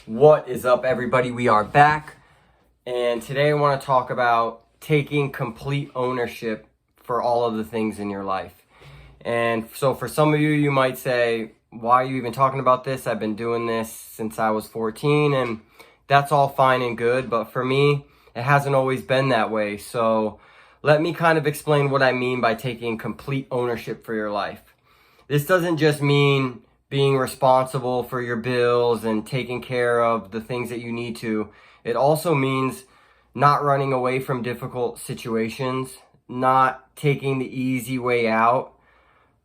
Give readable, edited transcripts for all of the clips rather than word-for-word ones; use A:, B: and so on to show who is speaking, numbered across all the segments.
A: What is up, everybody? We are back, and today I want to talk about taking complete ownership for all of the things in your life. And so for some of you, you might say, why are you even talking about this? I've been doing this since I was 14, and that's all fine and good, but for me, it hasn't always been that way. So let me kind of explain what I mean by taking complete ownership for your life. This doesn't just mean being responsible for your bills and taking care of the things that you need to. It also means not running away from difficult situations, not taking the easy way out,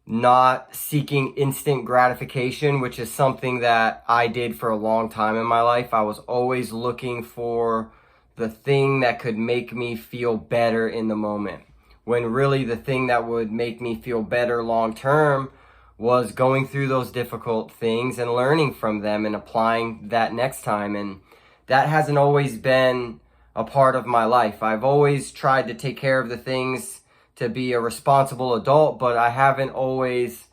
A: not seeking instant gratification, which is something that I did for a long time in my life. I was always looking for the thing that could make me feel better in the moment, when really the thing that would make me feel better long term was going through those difficult things and learning from them and applying that next time. And that hasn't always been a part of my life. I've always tried to take care of the things to be a responsible adult, but I haven't always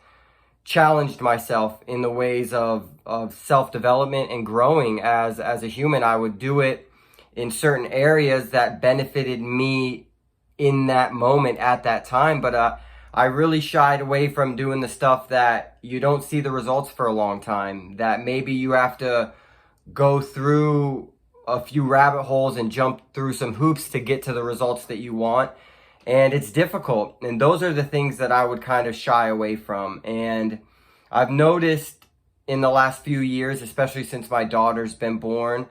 A: challenged myself in the ways of self-development and growing as a human. I would do it in certain areas that benefited me in that moment at that time, but I really shied away from doing the stuff that you don't see the results for a long time, that maybe you have to go through a few rabbit holes and jump through some hoops to get to the results that you want. And it's difficult. And those are the things that I would kind of shy away from. And I've noticed in the last few years, especially since my daughter's been born,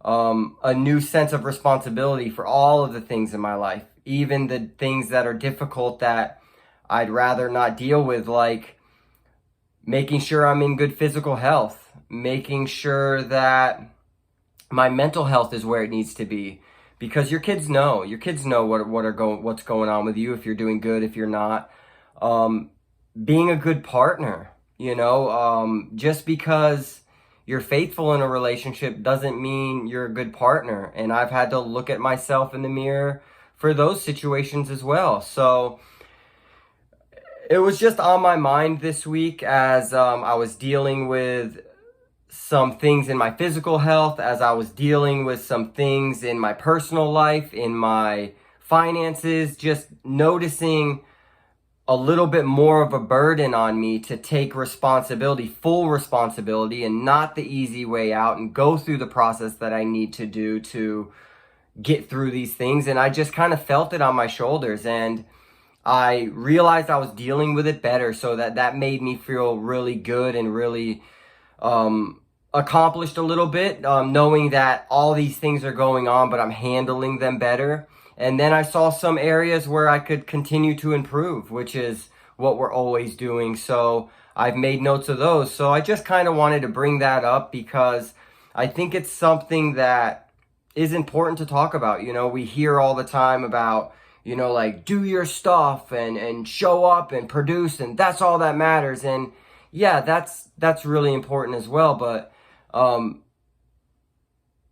A: a new sense of responsibility for all of the things in my life, even the things that are difficult that I'd rather not deal with, like making sure I'm in good physical health, making sure that my mental health is where it needs to be, because your kids know what's going on with you, if you're doing good, if you're not. Being a good partner, just because you're faithful in a relationship doesn't mean you're a good partner. And I've had to look at myself in the mirror for those situations as well. So it was just on my mind this week as I was dealing with some things in my physical health, as I was dealing with some things in my personal life, in my finances, just noticing a little bit more of a burden on me to take responsibility, full responsibility, and not the easy way out, and go through the process that I need to do to get through these things. And I just kind of felt it on my shoulders, and I realized I was dealing with it better, so that made me feel really good and really accomplished a little bit, knowing that all these things are going on, but I'm handling them better. And then I saw some areas where I could continue to improve, which is what we're always doing. So I've made notes of those. So I just kind of wanted to bring that up because I think it's something that is important to talk about. We hear all the time about, like, do your stuff and show up and produce, and that's all that matters. And yeah, that's really important as well. But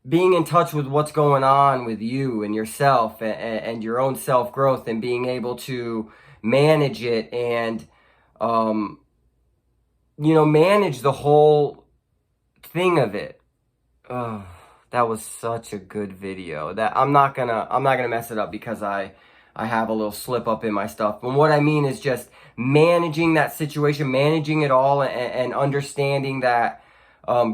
A: being in touch with what's going on with you and yourself and your own self-growth, and being able to manage it and, manage the whole thing of it. That was such a good video that I'm not gonna mess it up because I have a little slip up in my stuff. But what I mean is just managing that situation, managing it all, and understanding that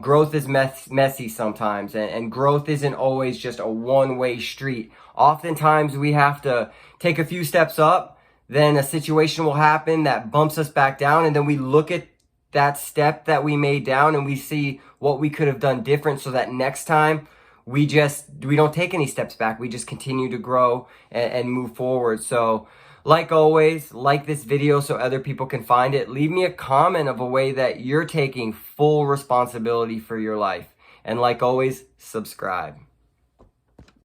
A: growth is messy sometimes, and growth isn't always just a one-way street. Oftentimes we have to take a few steps up, then a situation will happen that bumps us back down, and then we look at that step that we made down and we see what we could have done different, so that next time we don't take any steps back. We just continue to grow and move forward. So like always, like this video so other people can find it. Leave me a comment of a way that you're taking full responsibility for your life. And like always, subscribe.